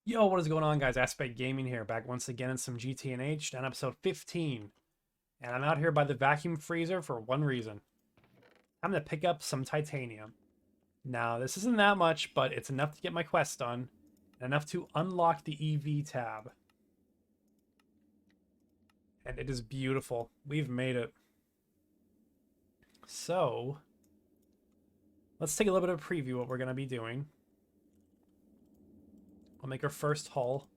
Yo, what is going on, guys? Aspect Gaming here, back once again in some GTNH on episode 15. And I'm out here by the vacuum freezer for one reason. I'm going to pick up some titanium. Now, this isn't that much, but it's enough to get my quest done, and enough to unlock the EV tab. And it is beautiful. We've made it. So, let's take a little bit of a preview of what we're going to be doing. I'll make our first hull.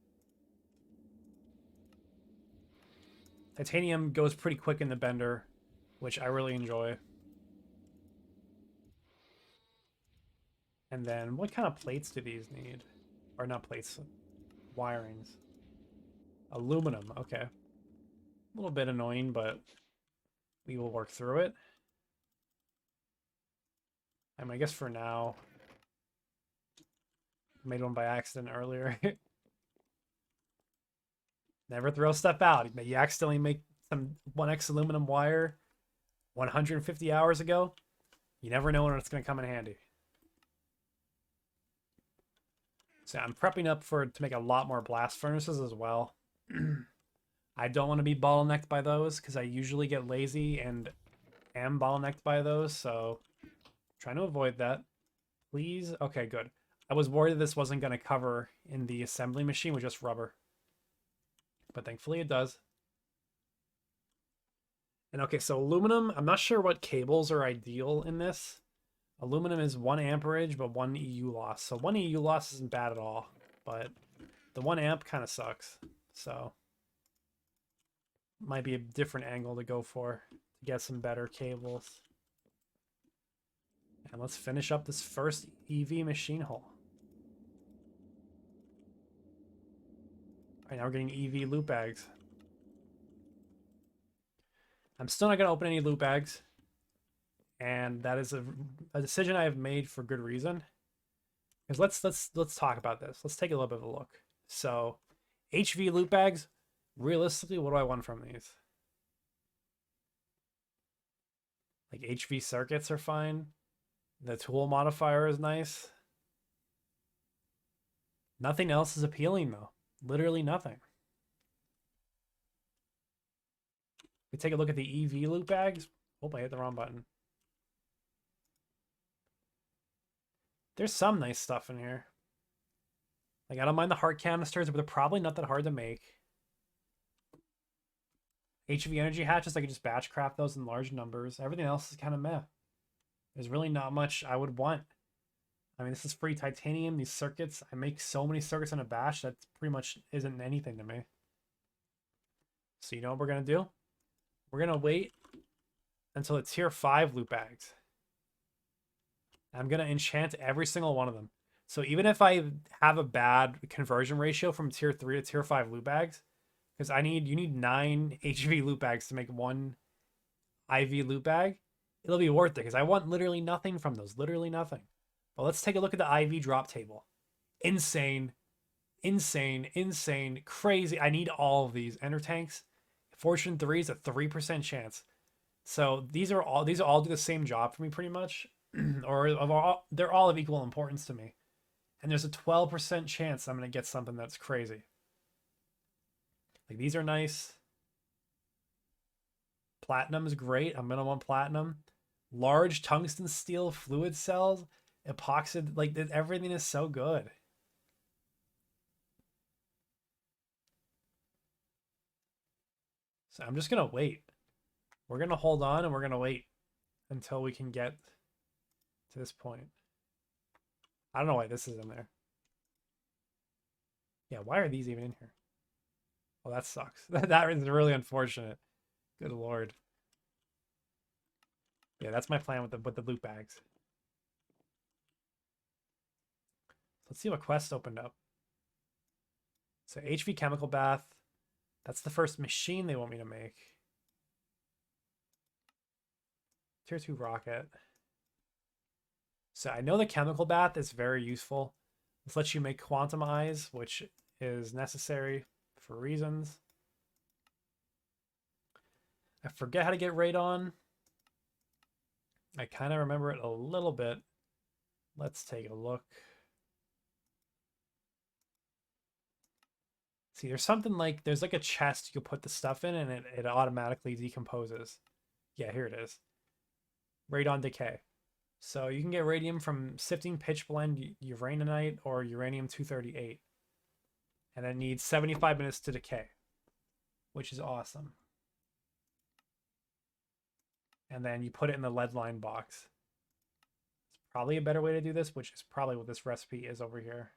Titanium goes pretty quick in the bender, which I really enjoy. And then what kind of plates do these need? Or not plates, wirings. Aluminum, okay. A little bit annoying, but we will work through it. I guess for now, I made one by accident earlier. Never throw stuff out. You accidentally make some 1x aluminum wire 150 hours ago. You never know when it's going to come in handy. So I'm prepping up to make a lot more blast furnaces as well. I don't want to be bottlenecked by those because I usually get lazy and am bottlenecked by those. So trying to avoid that. Please. Okay, good. I was worried that this wasn't going to cover in the assembly machine with just rubber. But thankfully it does. And okay, so aluminum, I'm not sure what cables are ideal in this. Aluminum is 1 amperage, but 1 EU loss. So 1 EU loss isn't bad at all, but the 1 amp kind of sucks. So might be a different angle to go for to get some better cables. And let's finish up this first EV machine hull. All right, now we're getting EV loot bags. I'm still not going to open any loot bags. And that is a decision I have made for good reason. Because let's talk about this. Let's take a little bit of a look. So, HV loot bags, realistically, what do I want from these? Like HV circuits are fine. The tool modifier is nice. Nothing else is appealing though. Literally nothing. We take a look at the EV loot bags. Oh, I hit the wrong button. There's some nice stuff in here. Like, I don't mind the heart canisters, but they're probably not that hard to make. HV energy hatches, I could just batch craft those in large numbers. Everything else is kind of meh. There's really not much I would want. I mean, this is free titanium, these circuits. I make so many circuits in a batch that pretty much isn't anything to me. So you know what we're going to do? We're going to wait until the tier 5 loot bags. I'm going to enchant every single one of them. So even if I have a bad conversion ratio from tier 3 to tier 5 loot bags, because you need 9 HV loot bags to make 1 IV loot bag, it'll be worth it because I want literally nothing from those. Literally nothing. But let's take a look at the IV drop table. Insane. Insane. Insane. Crazy. I need all of these. Ender tanks. Fortune 3 is a 3% chance. So these all do the same job for me pretty much. Or they're all of equal importance to me. And there's a 12% chance I'm going to get something that's crazy. Like, these are nice. Platinum is great. I'm going to want platinum. Large tungsten steel fluid cells. Epoxy. Like, everything is so good. So I'm just going to wait. We're going to hold on and we're going to wait until we can get to this point. I don't know why this is in there. Yeah, why are these even in here? Well, that sucks. That is really unfortunate. Good lord. Yeah, that's my plan with the loot bags. Let's see what quest opened up. So HV chemical bath. That's the first machine they want me to make. Tier 2 rocket. So I know the chemical bath is very useful. This lets you make quantum eyes, which is necessary for reasons. I forget how to get radon. I kind of remember it a little bit. Let's take a look. See, there's something like, there's like a chest you put the stuff in and it automatically decomposes. Yeah, here it is. Radon decay. So you can get radium from sifting pitch blend uraninite or uranium-238. And it needs 75 minutes to decay, which is awesome. And then you put it in the lead line box. It's probably a better way to do this, which is probably what this recipe is over here.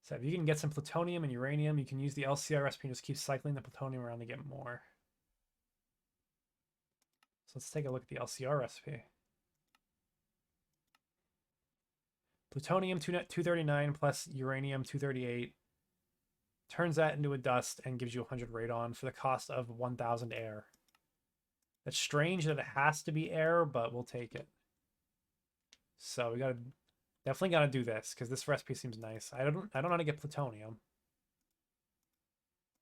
So if you can get some plutonium and uranium, you can use the LCR recipe and just keep cycling the plutonium around to get more. So let's take a look at the LCR recipe. Plutonium 239 plus uranium 238 turns that into a dust and gives you 100 radon for the cost of 1,000 air. That's strange that it has to be air, but we'll take it. So we definitely gotta do this because this recipe seems nice. I don't know how to get plutonium.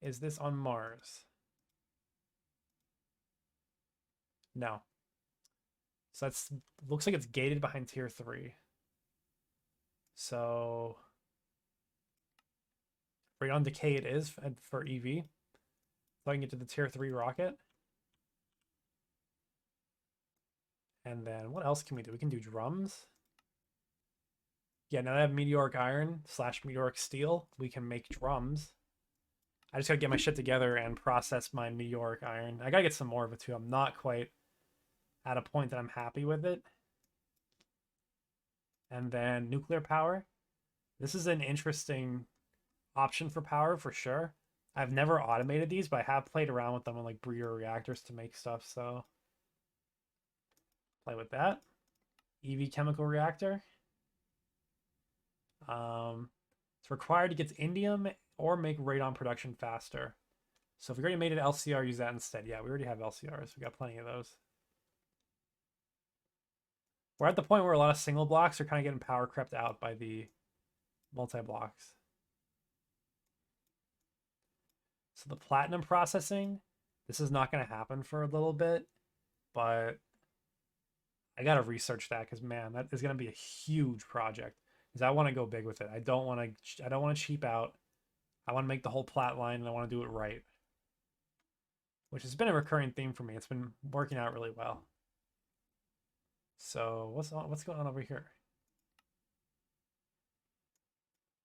Is this on Mars? No. So that's looks like it's gated behind tier 3. So radon decay it is for EV. So I can get to the tier 3 rocket. And then what else can we do? We can do drums. Yeah, now that I have meteoric iron / meteoric steel, we can make drums. I just gotta get my shit together and process my meteoric iron. I gotta get some more of it too. I'm not quite at a point that I'm happy with it. And then nuclear power. This is an interesting option for power for sure. I've never automated these, but I have played around with them on like breeder reactors to make stuff, so play with that. EV chemical reactor. It's required to get to indium or make radon production faster. So if we already made an LCR, use that instead. Yeah, we already have LCRs. We got plenty of those. We're at the point where a lot of single blocks are kind of getting power crept out by the multi-blocks. So the platinum processing, this is not going to happen for a little bit, but I got to research that because man, that is going to be a huge project. Because I want to go big with it. I don't want to cheap out. I want to make the whole plat line and I want to do it right. Which has been a recurring theme for me. It's been working out really well. So what's going on over here?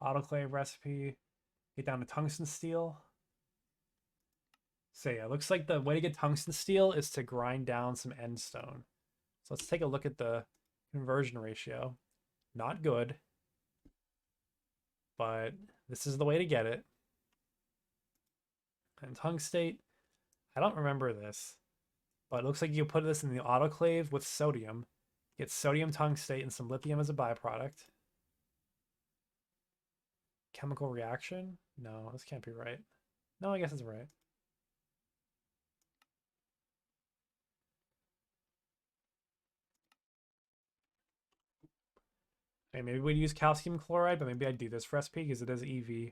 Autoclave recipe. Get down to tungsten steel. So yeah, it looks like the way to get tungsten steel is to grind down some end stone. So let's take a look at the conversion ratio. Not good, but this is the way to get it. And tungstate, I don't remember this, but it looks like you put this in the autoclave with sodium, get sodium tungstate and some lithium as a byproduct. Chemical reaction? No, this can't be right. No, I guess it's right. Okay, maybe we'd use calcium chloride, but maybe I'd do this recipe because it is EV,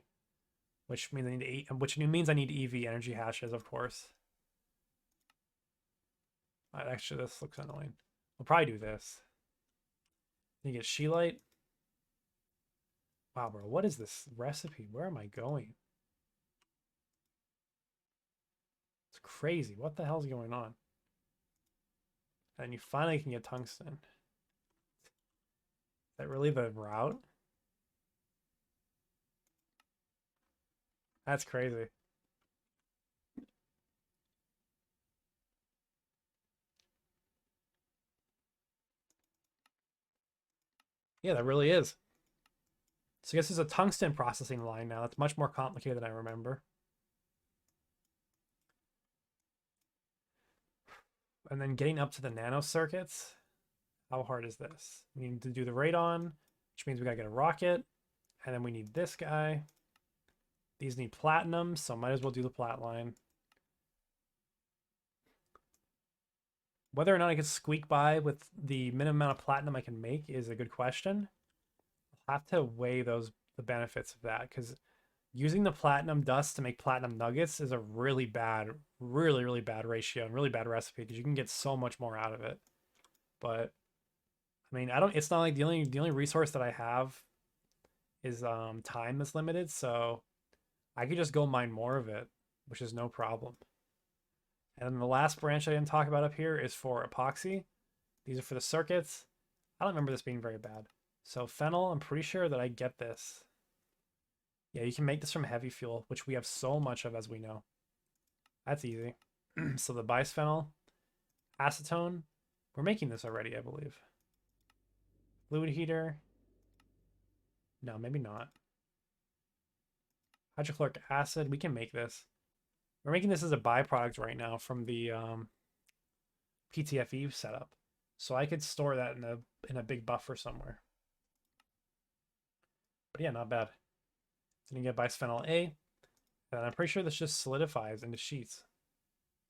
which means I need EV energy hashes, of course. Actually, this looks annoying. We'll probably do this. You get scheelite. Wow, bro, what is this recipe? Where am I going? It's crazy. What the hell's going on? And you finally can get tungsten. Is that really the route? That's crazy. Yeah, that really is. So I guess there's a tungsten processing line now. That's much more complicated than I remember. And then getting up to the nano circuits. How hard is this? We need to do the radon, which means we gotta get a rocket. And then we need this guy. These need platinum, so might as well do the plat line. Whether or not I can squeak by with the minimum amount of platinum I can make is a good question. I'll have to weigh the benefits of that, because using the platinum dust to make platinum nuggets is a really bad ratio and really bad recipe, because you can get so much more out of it. But I mean, it's not like the only resource that I have time is limited, so I could just go mine more of it, which is no problem. And then the last branch I didn't talk about up here is for epoxy. These are for the circuits. I don't remember this being very bad. So phenol, I'm pretty sure that I get this. Yeah, you can make this from heavy fuel, which we have so much of, as we know. That's easy. So the bisphenol, acetone, we're making this already, I believe. Fluid heater. No, maybe not. Hydrochloric acid, we can make this. We're making this as a byproduct right now from the PTFE setup. So I could store that in a big buffer somewhere. But yeah, not bad. So you get bisphenol A, and I'm pretty sure this just solidifies into sheets.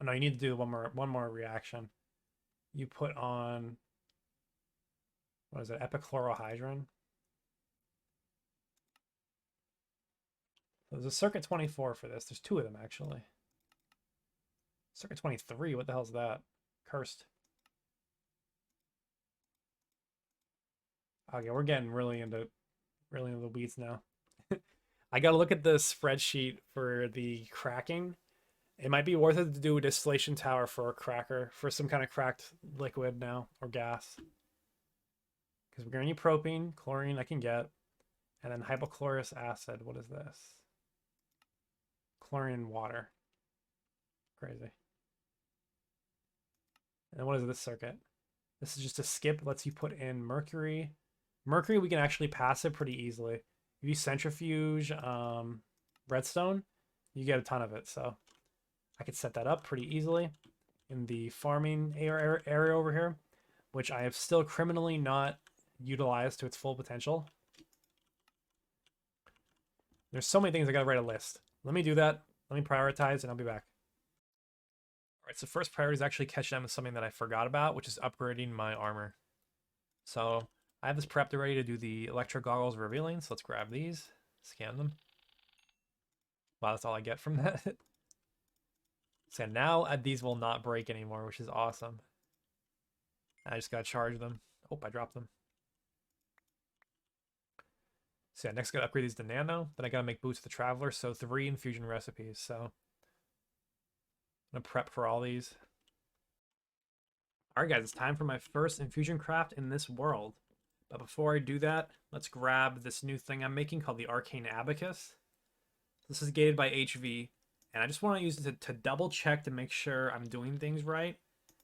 Oh, no, you need to do one more reaction. You put on, what is it, epichlorohydrin. So there's a circuit 24 for this. There's two of them actually. Circuit 23, what the hell is that? Cursed. Okay, we're getting really into the weeds now. I gotta look at the spreadsheet for the cracking. It might be worth it to do a distillation tower for a cracker, for some kind of cracked liquid now, or gas. Because we're gonna need propene, chlorine I can get, and then hypochlorous acid. What is this? Chlorine and water. Crazy. And what is this circuit? This is just a skip, lets you put in mercury. Mercury, we can actually pass it pretty easily. If you centrifuge redstone, you get a ton of it. So I could set that up pretty easily in the farming area over here, which I have still criminally not utilized to its full potential. There's so many things I gotta write a list. Let me do that. Let me prioritize and I'll be back. All right, so first priority is actually catching up with something that I forgot about, which is upgrading my armor. So I have this prepped ready to do the electro goggles revealing, so let's grab these, scan them. Wow, that's all I get from that. So now these will not break anymore, which is awesome. I just gotta charge them. Oh, I dropped them. So yeah, next gotta upgrade these to nano. Then I gotta make boots of the traveler, so 3 infusion recipes. So I'm gonna prep for all these. Alright guys, it's time for my first infusion craft in this world. But before I do that, let's grab this new thing I'm making called the Arcane Abacus. This is gated by HV, and I just want to use it to double check to make sure I'm doing things right,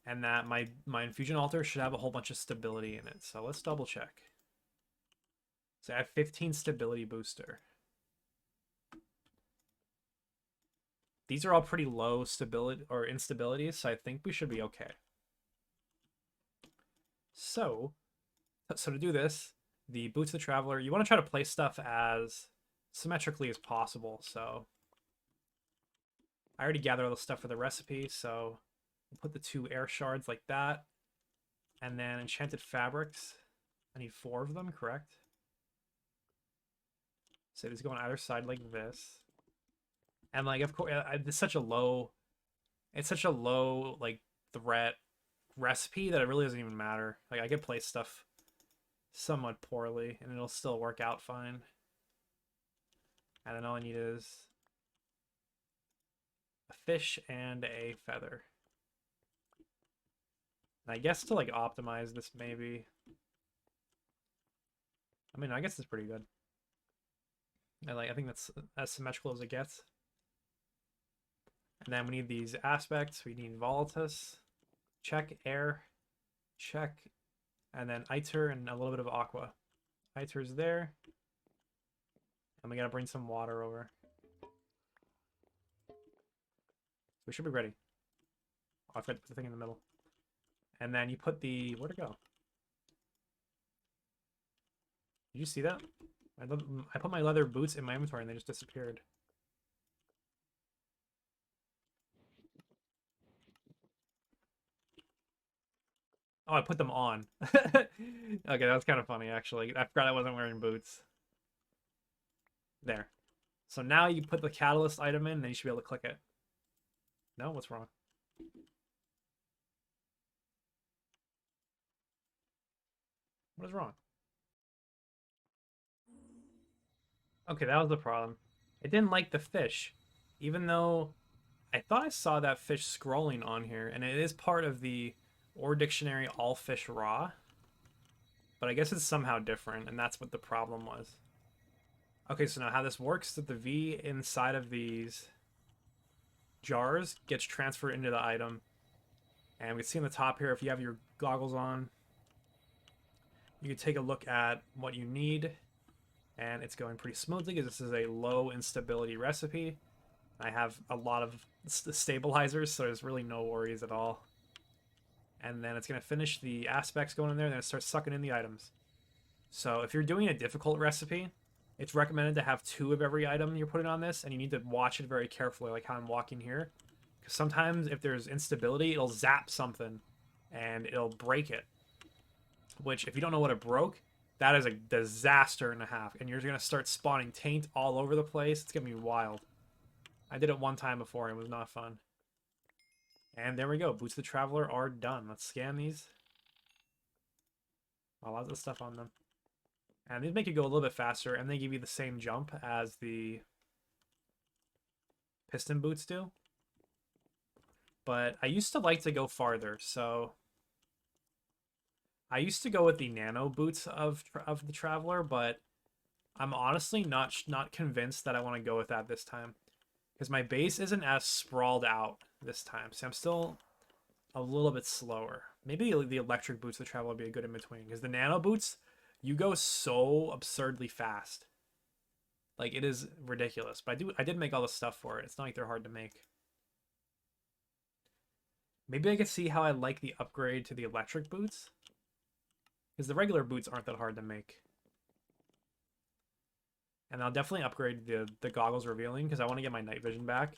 and that my infusion altar should have a whole bunch of stability in it. So let's double check. So I have 15 stability booster. These are all pretty low stability or instabilities, so I think we should be okay. So to do this, the Boots of the Traveler, you want to try to place stuff as symmetrically as possible. So I already gathered all the stuff for the recipe, so we'll put the 2 air shards like that. And then enchanted fabrics. I need 4 of them, correct? So these go on either side like this. And like, of course, it's such a low like threat recipe that it really doesn't even matter. Like I could place stuff somewhat poorly and it'll still work out fine. And then all I need is a fish and a feather. And I guess to like optimize this maybe. I mean, I guess it's pretty good. And like I think that's as symmetrical as it gets. And then we need these aspects. We need Volatus. Check air. Check. And then Iter and a little bit of aqua. Iter's there. And we gotta bring some water over. We should be ready. Oh, I forgot to put the thing in the middle. And then you put the... Where'd it go? Did you see that? I put my leather boots in my inventory and they just disappeared. Oh, I put them on. Okay, that's kind of funny, actually. I forgot I wasn't wearing boots. There. So now you put the catalyst item in, then you should be able to click it. No? What's wrong? What is wrong? Okay, that was the problem. It didn't like the fish, even though I thought I saw that fish scrolling on here, and it is part of the Ore Dictionary all fish raw, but I guess it's somehow different, and that's what the problem was. Okay, so now how this works is that the V inside of these jars gets transferred into the item, and we can see on the top here, if you have your goggles on, you can take a look at what you need, and it's going pretty smoothly because this is a low instability recipe. I have a lot of stabilizers, so there's really no worries at all. And then it's going to finish the aspects going in there, and then it starts sucking in the items. So if you're doing a difficult recipe, it's recommended to have 2 of every item you're putting on this, and you need to watch it very carefully, like how I'm walking here. Because sometimes if there's instability, it'll zap something, and it'll break it. Which, if you don't know what it broke, that is a disaster and a half. And you're going to start spawning taint all over the place. It's going to be wild. I did it one time before, and it was not fun. And there we go. Boots of the Traveler are done. Let's scan these. A lot of stuff on them. And these make you go a little bit faster, and they give you the same jump as the piston boots do. But I used to like to go farther, so I used to go with the nano boots of the Traveler, but I'm honestly not convinced that I want to go with that this time. Because my base isn't as sprawled out this time, so I'm still a little bit slower. Maybe the electric boots of the Traveler would be a good in-between, because the nano boots, you go so absurdly fast. Like, it is ridiculous. But I did make all the stuff for it. It's not like they're hard to make. Maybe I could see how I like the upgrade to the electric boots. Because the regular boots aren't that hard to make. And I'll definitely upgrade the goggles revealing, because I want to get my night vision back.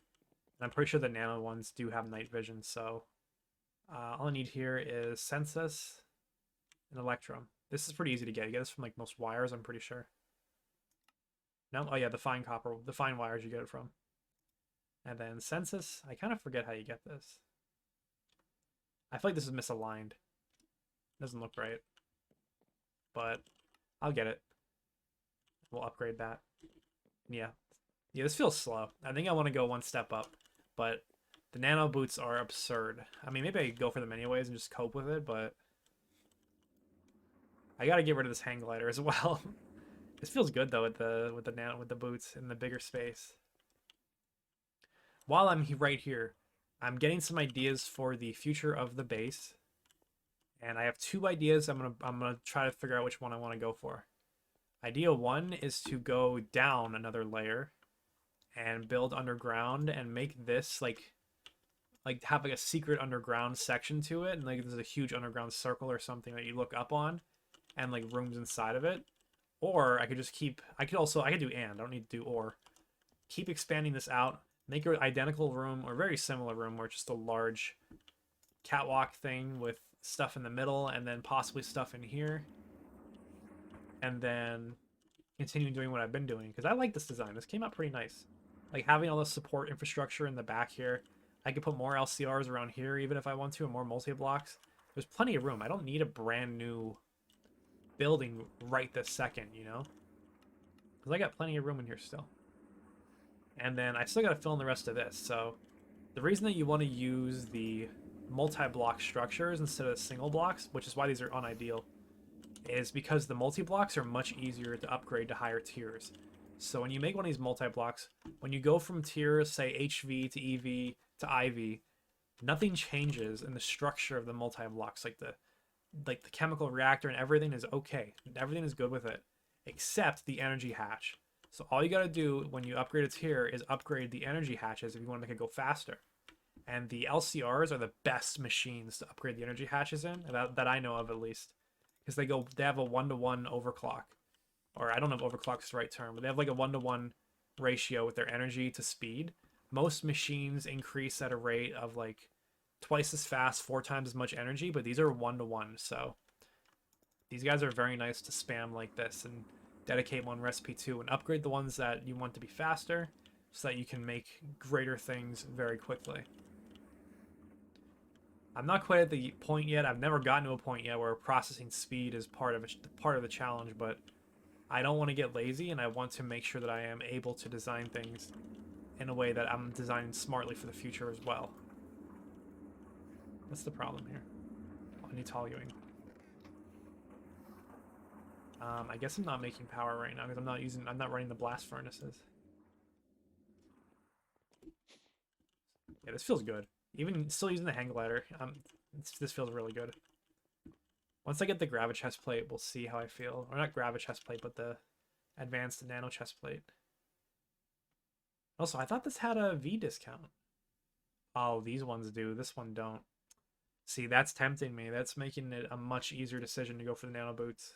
And I'm pretty sure the nano ones do have night vision, so... all I need here is Census and Electrum. This is pretty easy to get. You get this from like most wires, I'm pretty sure. No? Oh yeah, the fine copper, the fine wires you get it from. And then Census, I kind of forget how you get this. I feel like this is misaligned. Doesn't look right. But I'll get it. We'll upgrade that. Yeah. Yeah, this feels slow. I think I want to go one step up. But the nano boots are absurd. I mean, maybe I could go for them anyways and just cope with it, but I gotta get rid of this hang glider as well. This feels good though with the boots in the bigger space. While I'm right here, I'm getting some ideas for the future of the base, and I have 2 ideas. I'm gonna try to figure out which one I want to go for. Idea 1 is to go down another layer and build underground and make this like have like a secret underground section to it, and like there's a huge underground circle or something that you look up on, and like rooms inside of it. Or I could just I could do and, I don't need to do or. Keep expanding this out, make an identical room or very similar room where it's just a large catwalk thing with stuff in the middle and then possibly stuff in here. And then continue doing what I've been doing, because I like this design. This came out pretty nice. Like having all the support infrastructure in the back here. I could put more LCRs around here even if I want to, and more multi-blocks. There's plenty of room. I don't need a brand new building right this second, you know? Because I got plenty of room in here still. And then I still got to fill in the rest of this. So the reason that you want to use the multi-block structures instead of single blocks, which is why these are unideal, is because the multi-blocks are much easier to upgrade to higher tiers. So when you make one of these multi-blocks, when you go from tiers, say HV to EV to IV, nothing changes in the structure of the multi-blocks. Like the chemical reactor and everything is okay. Everything is good with it, except the energy hatch. So all you got to do when you upgrade a tier is upgrade the energy hatches if you want to make it go faster. And the LCRs are the best machines to upgrade the energy hatches in, that I know of at least. Because they have a 1-to-1 overclock. Or I don't know if overclock is the right term, but they have like a 1-to-1 ratio with their energy to speed. Most machines increase at a rate of like twice as fast, 4 times as much energy, but these are 1-to-1, so these guys are very nice to spam like this and dedicate one recipe to, and upgrade the ones that you want to be faster so that you can make greater things very quickly. I'm not quite at the point yet. I've never gotten to a point yet where processing speed is part of the challenge, but I don't want to get lazy, and I want to make sure that I am able to design things in a way that I'm designing smartly for the future as well. What's the problem here? I need toluene. I guess I'm not making power right now because I'm not running the blast furnaces. Yeah, this feels good. Even still using the hang glider, this feels really good. Once I get the gravi chest plate, we'll see how I feel. Or not gravi chest plate, but the advanced nano chest plate. Also, I thought this had a V discount. Oh, these ones do. This one don't. See, that's tempting me. That's making it a much easier decision to go for the nano boots.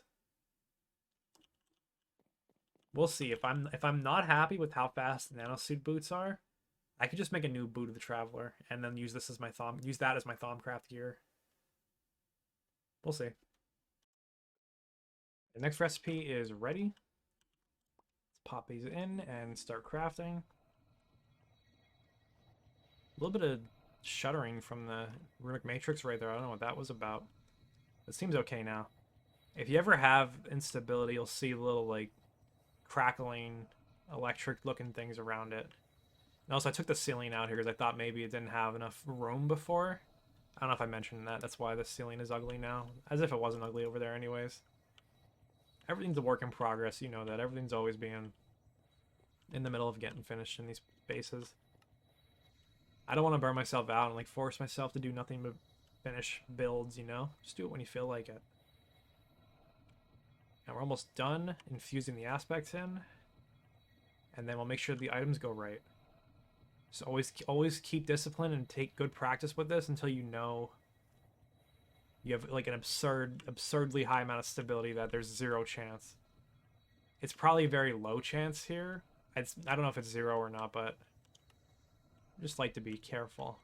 We'll see. If I'm not happy with how fast the nano suit boots are, I could just make a new boot of the Traveler and then use this as my use that as my Thaumcraft gear. We'll see. The next recipe is ready. Let's pop these in and start crafting. A little bit of shuddering from the runic matrix right there. I don't know what that was about. It seems okay now. If you ever have instability, you'll see little like crackling electric looking things around it. And also I took the ceiling out here because I thought maybe it didn't have enough room before. I don't know if I mentioned that. That's why the ceiling is ugly now. As if it wasn't ugly over there anyways. Everything's a work in progress, you know that. Everything's always being in the middle of getting finished in these bases. I don't want to burn myself out and like force myself to do nothing but finish builds, you know? Just do it when you feel like it. And we're almost done infusing the aspects in. And then we'll make sure the items go right. So always keep discipline and take good practice with this until you know you have like an absurdly high amount of stability that there's zero chance. It's probably a very low chance here. I don't know if it's zero or not, but I just like to be careful.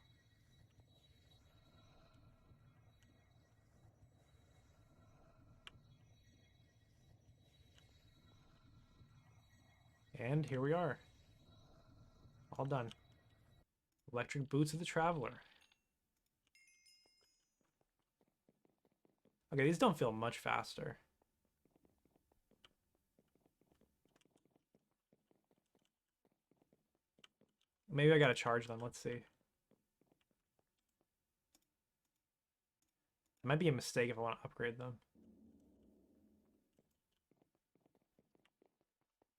And here we are. All done. Electric boots of the Traveler. Okay, these don't feel much faster. Maybe I gotta charge them. Let's see. It might be a mistake if I want to upgrade them.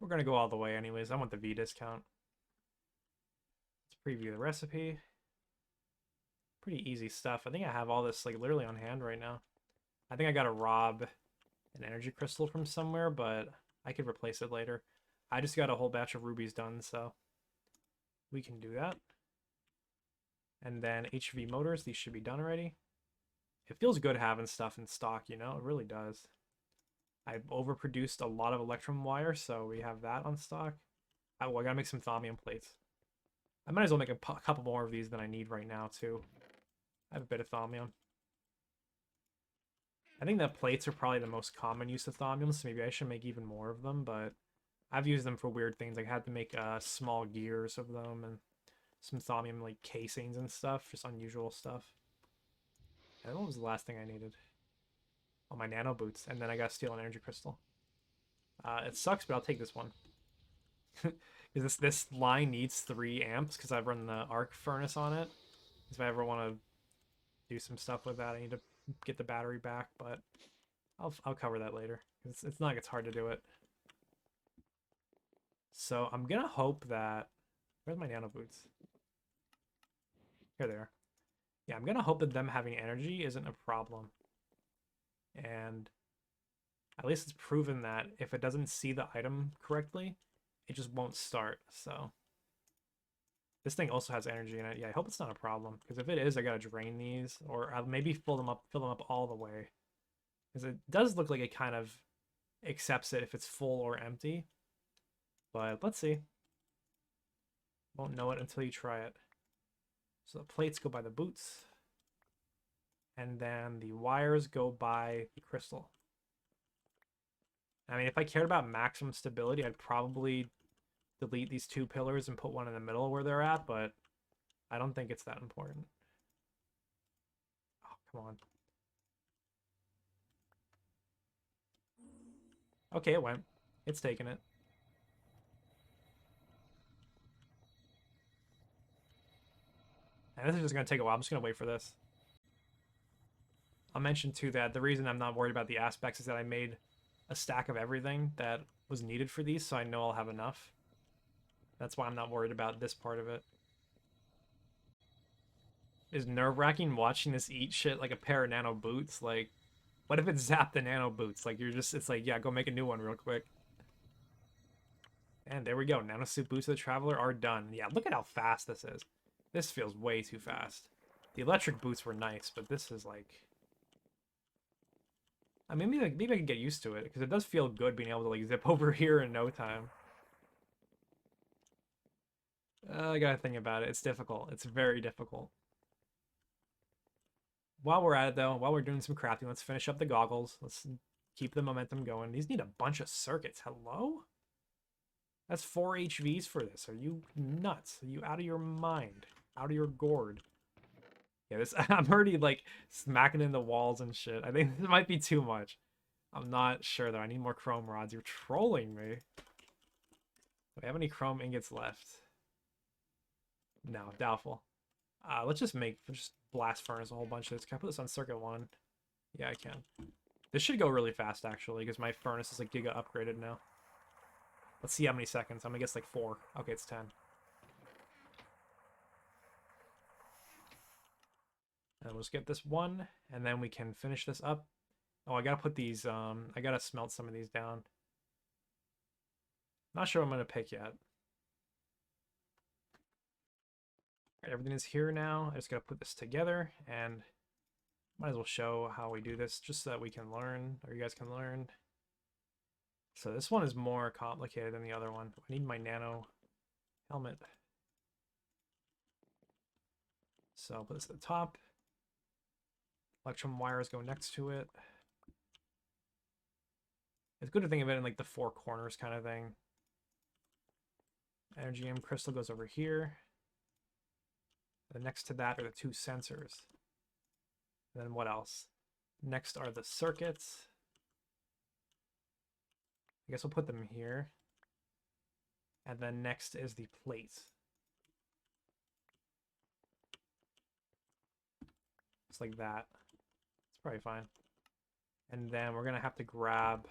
We're gonna go all the way anyways. I want the V discount. Let's preview the recipe. Pretty easy stuff. I think I have all this like literally on hand right now. I think I gotta rob an energy crystal from somewhere, but I could replace it later. I just got a whole batch of rubies done, so we can do that. And then HV motors, these should be done already. It feels good having stuff in stock, you know? It really does. I've overproduced a lot of electrum wire, so we have that on stock. Oh, I gotta make some thaumium plates. I might as well make a couple more of these than I need right now, too. I have a bit of thaumium. I think that plates are probably the most common use of thaumium, so maybe I should make even more of them, but I've used them for weird things. Like I had to make small gears of them and some thaumium like casings and stuff, just unusual stuff. And what was the last thing I needed? Oh, my nano boots, and then I gotta steal an energy crystal. It sucks, but I'll take this one. Because this line needs 3 amps because I've run the arc furnace on it. If I ever want to do some stuff with that, I need to get the battery back, but I'll cover that later. It's not like it's hard to do it. So I'm gonna hope that... Where's my nano boots? Here they are. Yeah, I'm gonna hope that them having energy isn't a problem. And at least it's proven that if it doesn't see the item correctly, it just won't start. So this thing also has energy in it. Yeah, I hope it's not a problem, because if it is, I gotta drain these, or I'll maybe fill them up all the way, because it does look like it kind of accepts it if it's full or empty. But let's see. Won't know it until you try it. So the plates go by the boots, and then the wires go by the crystal. I mean, if I cared about maximum stability, I'd probably delete these 2 pillars and put one in the middle where they're at, but I don't think it's that important. Oh, come on. Okay, it went. It's taking it. And this is just going to take a while. I'm just going to wait for this. I'll mention too that the reason I'm not worried about the aspects is that I made a stack of everything that was needed for these, so I know I'll have enough. That's why I'm not worried about this part of it. It's nerve-wracking watching this eat shit like a pair of nano boots. Like, what if it zapped the nano boots? Like, it's like, yeah, go make a new one real quick. And there we go. Nanosuit boots of the Traveler are done. Yeah, look at how fast this is. This feels way too fast. The electric boots were nice, but this is like... I mean, maybe I can get used to it, because it does feel good being able to like zip over here in no time. I gotta think about it. It's difficult. It's very difficult. While we're at it, though, while we're doing some crafting, let's finish up the goggles. Let's keep the momentum going. These need a bunch of circuits. Hello? That's 4 HVs for this. Are you nuts? Are you out of your mind? Out of your gourd? Yeah, this I'm already like smacking in the walls and shit. I think this might be too much. I'm not sure though. I need more chrome rods. You're trolling me. Do we have any chrome ingots left? No, doubtful. Let's just blast furnace a whole bunch of this. Can I put this on circuit 1? Yeah, I can. This should go really fast actually, because my furnace is like giga upgraded now. Let's see how many seconds. I'm gonna guess like 4. Okay, it's 10. And we'll just get this one, and then we can finish this up. Oh, I gotta put these, I gotta smelt some of these down. Not sure what I'm gonna pick yet. Right, everything is here now. I just gotta put this together, and might as well show how we do this, just so that we can learn, or you guys can learn. So this one is more complicated than the other one. I need my nano helmet. So I'll put this at the top. Electrum wires go next to it. It's good to think of it in like the 4 corners kind of thing. Energy M crystal goes over here. And next to that are the 2 sensors. And then what else? Next are the circuits. I guess we'll put them here. And then next is the plate. Just like that. It's probably fine. And then we're going to have to grab...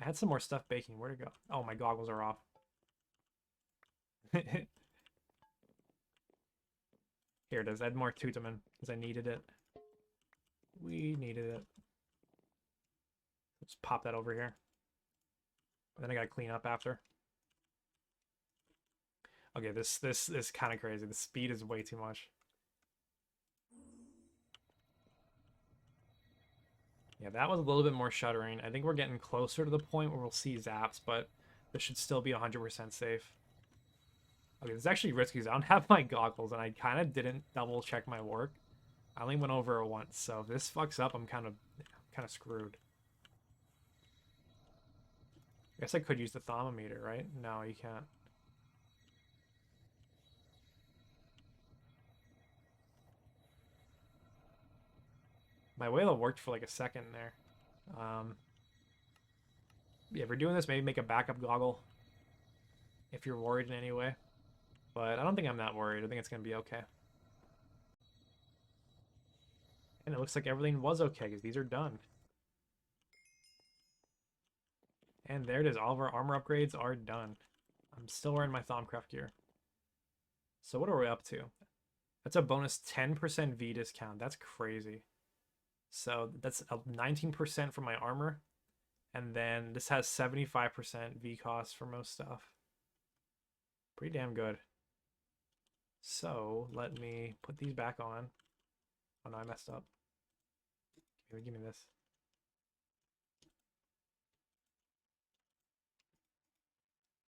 I had some more stuff baking. Where'd it go? Oh, my goggles are off. Here it is. Add more Tutamin, because I needed it. We needed it. Let's pop that over here. And then I gotta clean up after. Okay, this is kind of crazy. The speed is way too much. Yeah, that was a little bit more shuddering. I think we're getting closer to the point where we'll see zaps, but this should still be 100% safe. Okay, this is actually risky because I don't have my goggles, and I kind of didn't double check my work. I only went over it once, so if this fucks up, I'm kind of screwed. I guess I could use the thermometer, right? No, you can't. My whale worked for like a second there. Yeah, if we're doing this, maybe make a backup goggle if you're worried in any way. But I don't think I'm that worried. I think it's going to be okay. And it looks like everything was okay because these are done. And there it is. All of our armor upgrades are done. I'm still wearing my Thaumcraft gear. So what are we up to? That's a bonus 10% V discount. That's crazy. So that's a 19% for my armor. And then this has 75% V cost for most stuff. Pretty damn good. So let me put these back on. Oh no, I messed up. Give me this.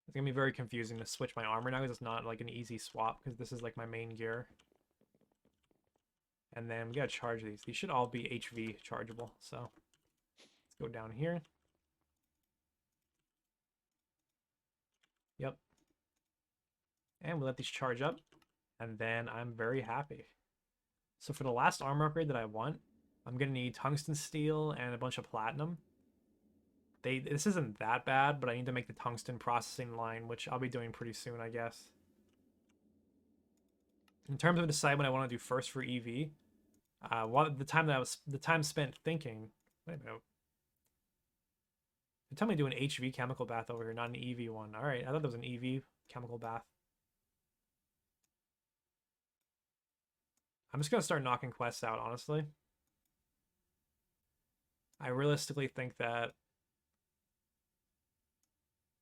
It's gonna be very confusing to switch my armor now because it's not like an easy swap because this is like my main gear. And then we gotta charge these. These should all be HV chargeable. So let's go down here. Yep. And we'll let these charge up. And then I'm very happy. So for the last armor upgrade that I want, I'm gonna need tungsten steel and a bunch of platinum. this isn't that bad, but I need to make the tungsten processing line, which I'll be doing pretty soon, I guess. In terms of deciding what I want to do first for EV, the time spent thinking. Wait a minute. Tell me to do an HV chemical bath over here, not an EV one. All right, I thought there was an EV chemical bath. I'm just gonna start knocking quests out, honestly. I realistically think that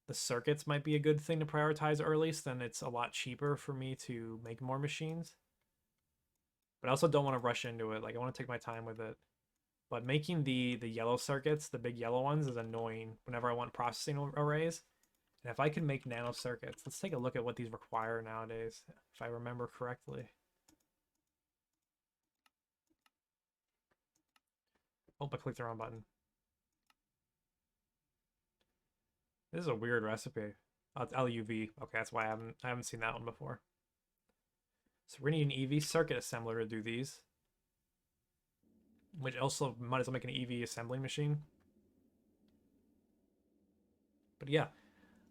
the circuits might be a good thing to prioritize early, so then it's a lot cheaper for me to make more machines. But I also don't want to rush into it. Like, I want to take my time with it. But making the yellow circuits, the big yellow ones, is annoying whenever I want processing arrays. And if I can make nano circuits, let's take a look at what these require nowadays, if I remember correctly. Oh, I clicked the wrong button. This is a weird recipe. Oh, it's LUV. Okay, that's why I haven't seen that one before. So we're gonna need an EV circuit assembler to do these, which also might as well make an EV assembling machine. But yeah,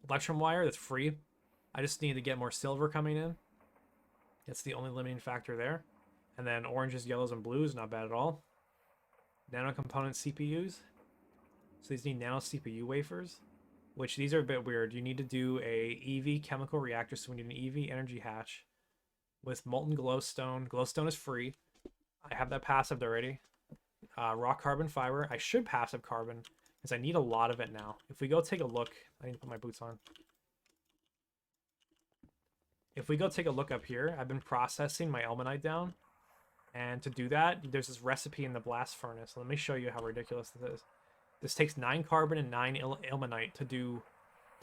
electrum wire, that's free. I just need to get more silver coming in. That's the only limiting factor there. And then oranges, yellows, and blues, not bad at all. Nano component CPUs. So these need nano CPU wafers, which these are a bit weird. You need to do a EV chemical reactor, so we need an EV energy hatch with molten glowstone. Glowstone is free. I have that passive already. Raw carbon fiber. I should passive carbon because I need a lot of it now. If we go take a look, I need to put my boots on. If we go take a look up here, I've been processing my ilmenite down. And to do that, there's this recipe in the blast furnace. Let me show you how ridiculous this is. This takes 9 carbon and 9 ilmenite to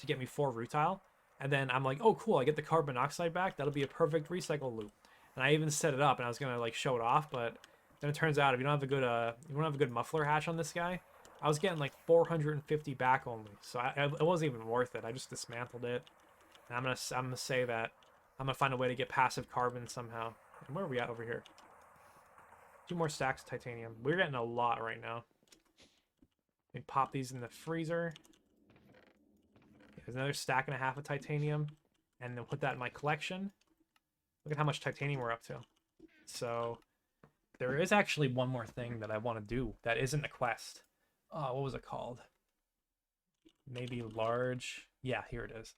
get me 4 rutile. And then I'm like, oh cool, I get the carbon monoxide back. That'll be a perfect recycle loop. And I even set it up, and I was gonna like show it off, but then it turns out if you don't have a good muffler hatch on this guy, I was getting like 450 back only. So it wasn't even worth it. I just dismantled it. And I'm gonna say that I'm gonna find a way to get passive carbon somehow. And where are we at over here? 2 more stacks of titanium. We're getting a lot right now. We pop these in the freezer. There's another stack and a half of titanium. And then put that in my collection. Look at how much titanium we're up to. So there is actually one more thing that I want to do that isn't a quest. Oh, what was it called? Maybe large. Yeah, here it is.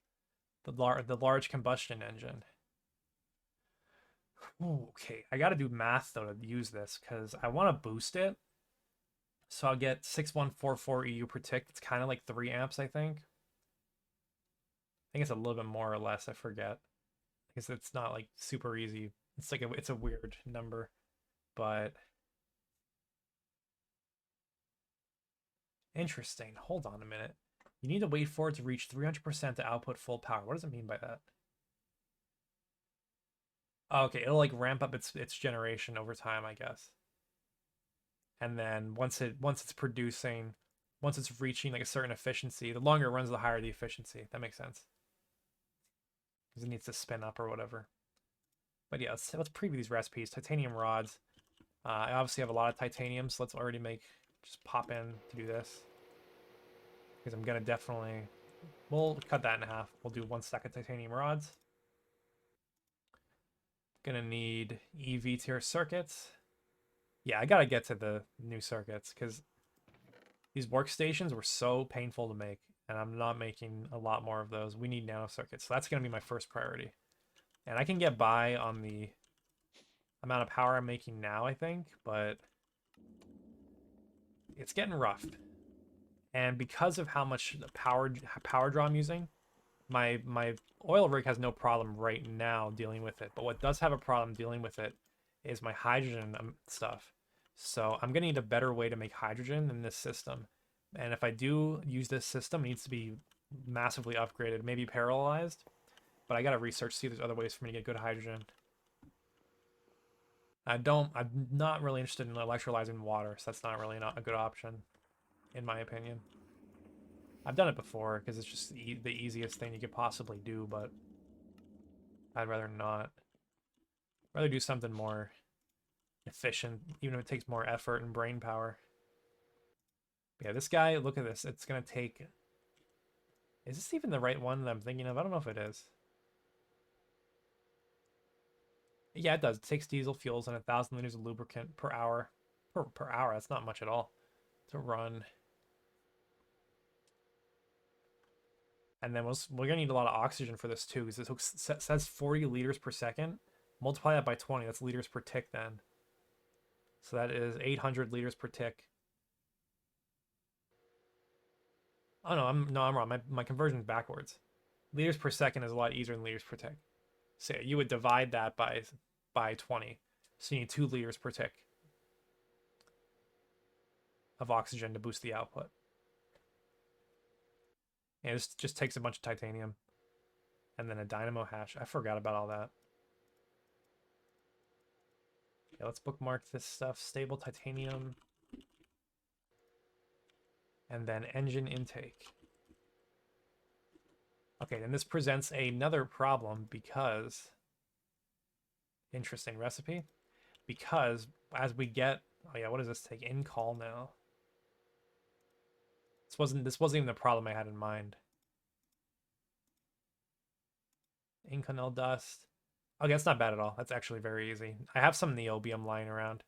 The large combustion engine. Ooh, okay, I gotta do math though to use this because I want to boost it. So I'll get 6144 EU per tick. It's kind of like 3 amps, I think. I think it's a little bit more or less. I forget because it's not like super easy. It's like it's a weird number, but interesting. Hold on a minute. You need to wait for it to reach 300% to output full power. What does it mean by that? Oh, okay, it'll like ramp up its generation over time, I guess. And then once it's producing, once it's reaching like a certain efficiency, the longer it runs, the higher the efficiency. That makes sense. Because it needs to spin up or whatever. But yeah, let's preview these recipes. Titanium rods. I obviously have a lot of titanium, so let's already just pop in to do this. Because I'm gonna definitely, we'll cut that in half. We'll do 1 stack of titanium rods. Gonna need EV tier circuits. Yeah, I gotta get to the new circuits because these workstations were so painful to make, and I'm not making a lot more of those. We need nano circuits, so that's gonna be my first priority. And I can get by on the amount of power I'm making now, I think, but it's getting rough. And because of how much power draw I'm using, my oil rig has no problem right now dealing with it. But what does have a problem dealing with it is my hydrogen stuff. So I'm gonna need a better way to make hydrogen in this system. And if I do use this system, it needs to be massively upgraded, maybe parallelized. But I gotta research, see if there's other ways for me to get good hydrogen. I'm not really interested in electrolyzing water, so that's not really not a good option, in my opinion. I've done it before because it's just the easiest thing you could possibly do, but I'd rather not. I'd rather do something more efficient, even if it takes more effort and brain power. Yeah, this guy, look at this. It's going to take... Is this even the right one that I'm thinking of? I don't know if it is. Yeah, it does. It takes diesel fuels and 1,000 liters of lubricant per hour. Per hour, that's not much at all to run. And then we're going to need a lot of oxygen for this too, because it says 40 liters per second. Multiply that by 20, that's liters per tick then. So that is 800 liters per tick. Oh no, I'm wrong. My conversion's backwards. Liters per second is a lot easier than liters per tick. So you would divide that by 20. So you need 2 liters per tick of oxygen to boost the output. And this just takes a bunch of titanium. And then a dynamo hash. I forgot about all that. Yeah, let's bookmark this stuff. Stable titanium. And then engine intake. Okay, then this presents another problem because... Interesting recipe. Because as we get... Oh yeah, what does this take? In call now. This wasn't even the problem I had in mind. Inconel dust. Okay, that's not bad at all. That's actually very easy. I have some niobium lying around.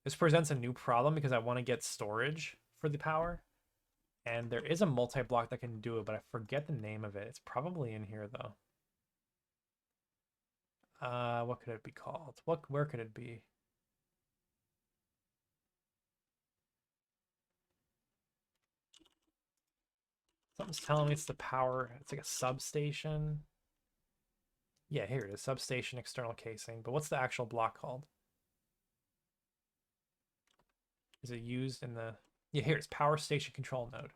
This presents a new problem because I want to get storage for the power. And there is a multi-block that can do it, but I forget the name of it. It's probably in here though. What could it be called? Where could it be? Something's telling me it's the power. It's like a substation. Yeah, here it is. Substation external casing. But what's the actual block called? Is it used in the... Yeah, here it's power station control node.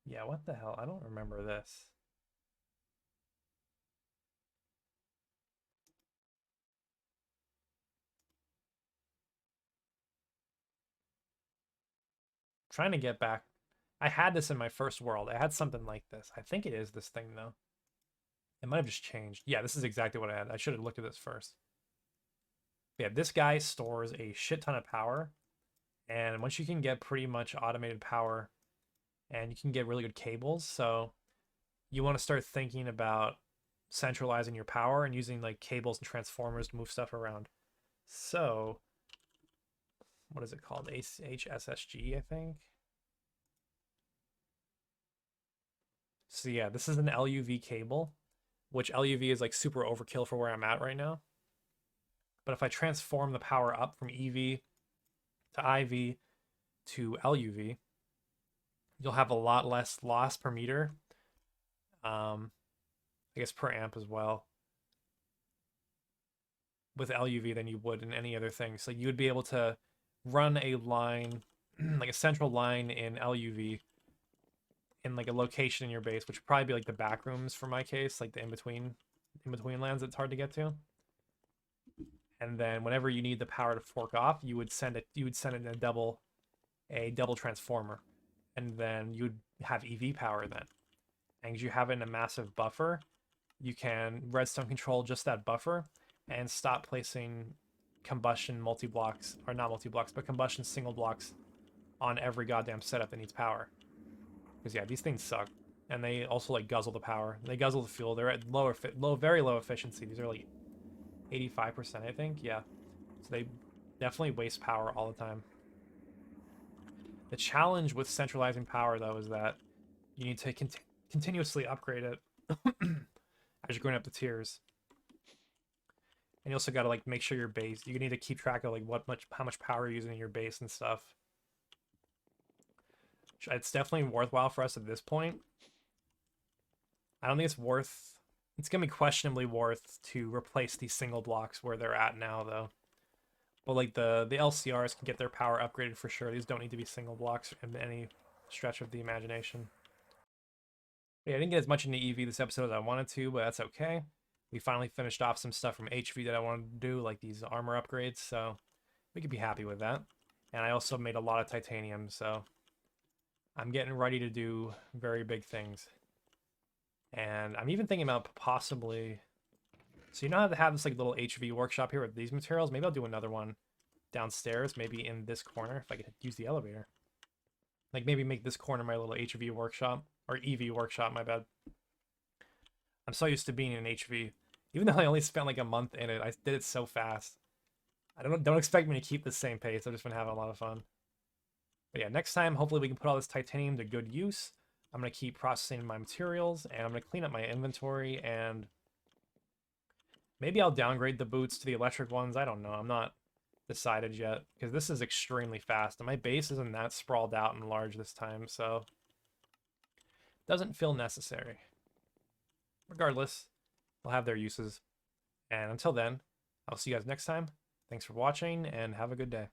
Yeah, what the hell? I don't remember this. Trying to get back. I had this in my first world. I had something like this. I think it is this thing though. It might have just changed. Yeah, this is exactly what I had. I should have looked at this first. Yeah, this guy stores a shit ton of power. And once you can get pretty much automated power and you can get really good cables, so you want to start thinking about centralizing your power and using like cables and transformers to move stuff around. So what is it called? HSSG, I think. So yeah, this is an LUV cable, which LUV is like super overkill for where I'm at right now. But if I transform the power up from EV to IV to LUV, you'll have a lot less loss per meter. I guess per amp as well with LUV than you would in any other thing. So you would be able to run a line, like a central line in LUV in like a location in your base, which would probably be like the back rooms for my case, like the in-between lands that's hard to get to. And then whenever you need the power to fork off, you would send it in a double transformer. And then you'd have EV power then. And as you have it in a massive buffer, you can redstone control just that buffer and stop placing combustion multi-blocks, or not multi-blocks, but combustion single blocks on every goddamn setup that needs power. Because yeah, these things suck. And they also like guzzle the power. They guzzle the fuel. They're at very low efficiency. These are like 85%, I think. Yeah. So they definitely waste power all the time. The challenge with centralizing power, though, is that you need to continuously upgrade it as you're going up the tiers. And you also got to like make sure your base, you need to keep track of like how much power you're using in your base and stuff. It's definitely worthwhile for us at this point. I don't think it's gonna be questionably worth to replace these single blocks where they're at now though. But like the LCRs can get their power upgraded for sure. These don't need to be single blocks in any stretch of the imagination. But yeah, I didn't get as much into EV this episode as I wanted to, but that's okay. We finally finished off some stuff from HV that I wanted to do, like these armor upgrades, so we could be happy with that. And I also made a lot of titanium, so I'm getting ready to do very big things. And I'm even thinking about possibly So you know how to have this like little HV workshop here with these materials? Maybe I'll do another one downstairs, maybe in this corner if I could use the elevator. Like maybe make this corner my little HV workshop, or EV workshop, my bad. I'm so used to being in HV. Even though I only spent like a month in it, I did it so fast. Don't expect me to keep the same pace. I've just been having a lot of fun. But yeah, next time, hopefully we can put all this titanium to good use. I'm going to keep processing my materials, and I'm going to clean up my inventory, and maybe I'll downgrade the boots to the electric ones. I don't know. I'm not decided yet, because this is extremely fast, and my base isn't that sprawled out and large this time, so it doesn't feel necessary. Regardless, they'll have their uses. And until then, I'll see you guys next time. Thanks for watching, and have a good day.